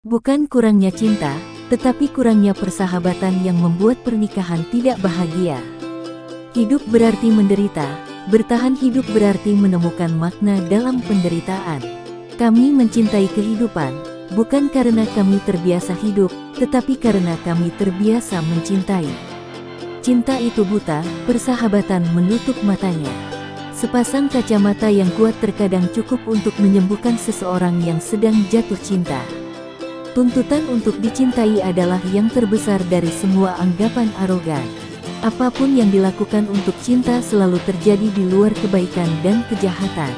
Bukan kurangnya cinta, tetapi kurangnya persahabatan yang membuat pernikahan tidak bahagia. Hidup berarti menderita, bertahan hidup berarti menemukan makna dalam penderitaan. Kami mencintai kehidupan, bukan karena kami terbiasa hidup, tetapi karena kami terbiasa mencintai. Cinta itu buta, persahabatan menutup matanya. Sepasang kacamata yang kuat terkadang cukup untuk menyembuhkan seseorang yang sedang jatuh cinta. Tuntutan untuk dicintai adalah yang terbesar dari semua anggapan arogan. Apapun yang dilakukan untuk cinta selalu terjadi di luar kebaikan dan kejahatan.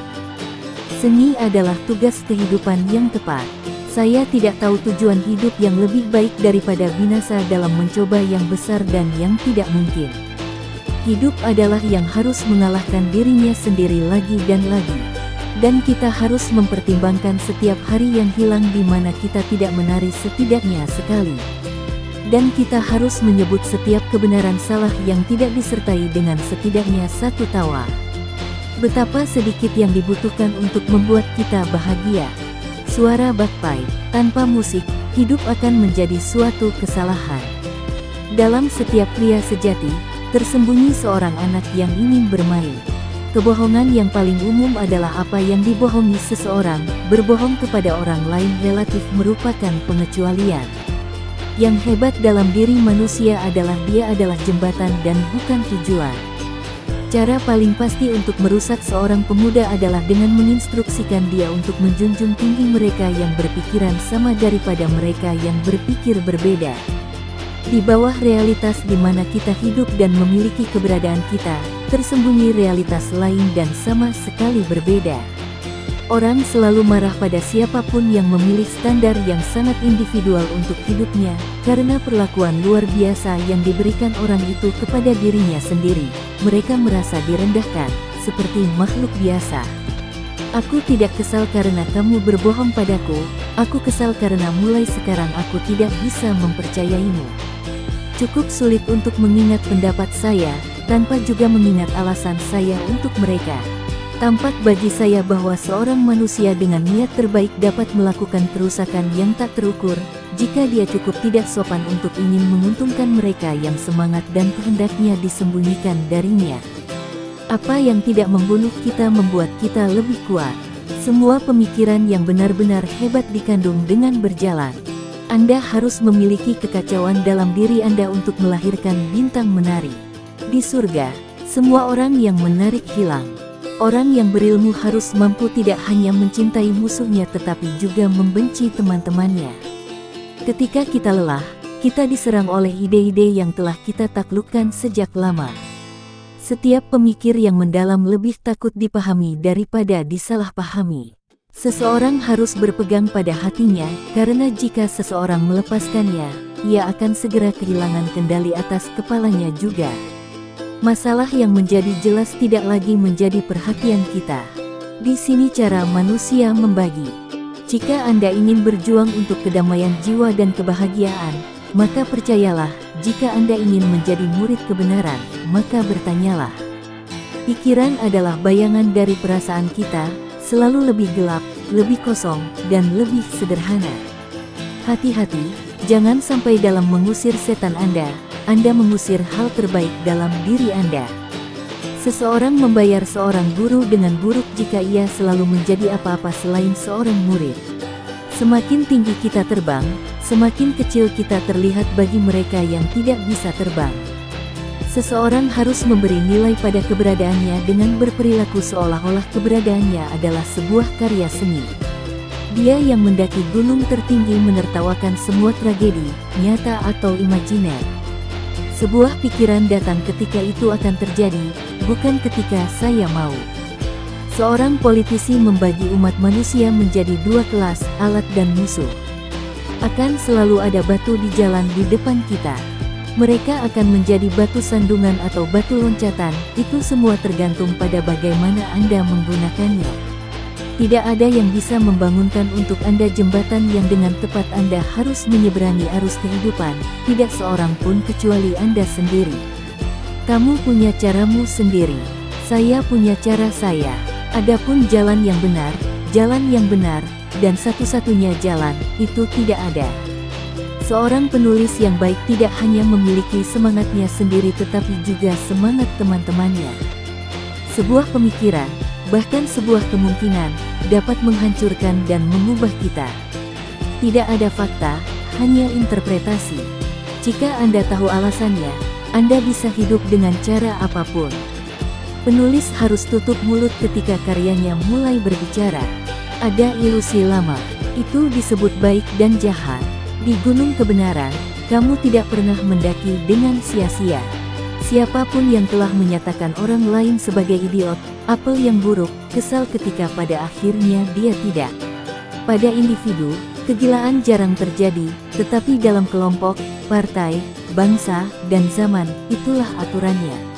Seni adalah tugas kehidupan yang tepat. Saya tidak tahu tujuan hidup yang lebih baik daripada binasa dalam mencoba yang besar dan yang tidak mungkin. Hidup adalah yang harus mengalahkan dirinya sendiri lagi dan lagi. Dan kita harus mempertimbangkan setiap hari yang hilang di mana kita tidak menari setidaknya sekali. Dan kita harus menyebut setiap kebenaran salah yang tidak disertai dengan setidaknya satu tawa. Betapa sedikit yang dibutuhkan untuk membuat kita bahagia. Suara bagpipe, tanpa musik, hidup akan menjadi suatu kesalahan. Dalam setiap pria sejati, tersembunyi seorang anak yang ingin bermain. Kebohongan yang paling umum adalah apa yang dibohongi seseorang. Berbohong kepada orang lain relatif merupakan pengecualian. Yang hebat dalam diri manusia adalah dia adalah jembatan dan bukan tujuan. Cara paling pasti untuk merusak seorang pemuda adalah dengan menginstruksikan dia untuk menjunjung tinggi mereka yang berpikiran sama daripada mereka yang berpikir berbeda. Di bawah realitas di mana kita hidup dan memiliki keberadaan kita, tersembunyi realitas lain dan sama sekali berbeda. Orang selalu marah pada siapapun yang memilih standar yang sangat individual untuk hidupnya, karena perlakuan luar biasa yang diberikan orang itu kepada dirinya sendiri. Mereka merasa direndahkan, seperti makhluk biasa. Aku tidak kesal karena kamu berbohong padaku, aku kesal karena mulai sekarang aku tidak bisa mempercayaimu. Cukup sulit untuk mengingat pendapat saya, tanpa juga mengingat alasan saya untuk mereka. Tampak bagi saya bahwa seorang manusia dengan niat terbaik dapat melakukan kerusakan yang tak terukur, jika dia cukup tidak sopan untuk ingin menguntungkan mereka yang semangat dan kehendaknya disembunyikan darinya. Apa yang tidak membunuh kita membuat kita lebih kuat. Semua pemikiran yang benar-benar hebat dikandung dengan berjalan. Anda harus memiliki kekacauan dalam diri Anda untuk melahirkan bintang menari. Di surga, semua orang yang menarik hilang. Orang yang berilmu harus mampu tidak hanya mencintai musuhnya tetapi juga membenci teman-temannya. Ketika kita lelah, kita diserang oleh ide-ide yang telah kita taklukkan sejak lama. Setiap pemikir yang mendalam lebih takut dipahami daripada disalahpahami. Seseorang harus berpegang pada hatinya, karena jika seseorang melepaskannya, ia akan segera kehilangan kendali atas kepalanya juga. Masalah yang menjadi jelas tidak lagi menjadi perhatian kita. Di sini cara manusia membagi. Jika Anda ingin berjuang untuk kedamaian jiwa dan kebahagiaan, maka percayalah, jika Anda ingin menjadi murid kebenaran, maka bertanyalah. Pikiran adalah bayangan dari perasaan kita, selalu lebih gelap, lebih kosong, dan lebih sederhana. Hati-hati, jangan sampai dalam mengusir setan Anda mengusir hal terbaik dalam diri Anda. Seseorang membayar seorang guru dengan buruk jika ia selalu menjadi apa-apa selain seorang murid. Semakin tinggi kita terbang, semakin kecil kita terlihat bagi mereka yang tidak bisa terbang. Seseorang harus memberi nilai pada keberadaannya dengan berperilaku seolah-olah keberadaannya adalah sebuah karya seni. Dia yang mendaki gunung tertinggi menertawakan semua tragedi, nyata atau imajiner. Sebuah pikiran datang ketika itu akan terjadi, bukan ketika saya mau. Seorang politisi membagi umat manusia menjadi dua kelas, alat dan musuh. Akan selalu ada batu di jalan di depan kita. Mereka akan menjadi batu sandungan atau batu loncatan, itu semua tergantung pada bagaimana Anda menggunakannya. Tidak ada yang bisa membangunkan untuk Anda jembatan yang dengan tepat Anda harus menyeberangi arus kehidupan, tidak seorang pun kecuali Anda sendiri. Kamu punya caramu sendiri, saya punya cara saya. Adapun jalan yang benar dan satu-satunya jalan, itu tidak ada. Seorang penulis yang baik tidak hanya memiliki semangatnya sendiri tetapi juga semangat teman-temannya. Sebuah pemikiran, bahkan sebuah kemungkinan, dapat menghancurkan dan mengubah kita. Tidak ada fakta, hanya interpretasi. Jika Anda tahu alasannya, Anda bisa hidup dengan cara apapun. Penulis harus tutup mulut ketika karyanya mulai berbicara. Ada ilusi lama, itu disebut baik dan jahat. Di gunung kebenaran, kamu tidak pernah mendaki dengan sia-sia. Siapapun yang telah menyatakan orang lain sebagai idiot, apel yang buruk, kesal ketika pada akhirnya dia tidak. Pada individu, kegilaan jarang terjadi, tetapi dalam kelompok, partai, bangsa, dan zaman, itulah aturannya.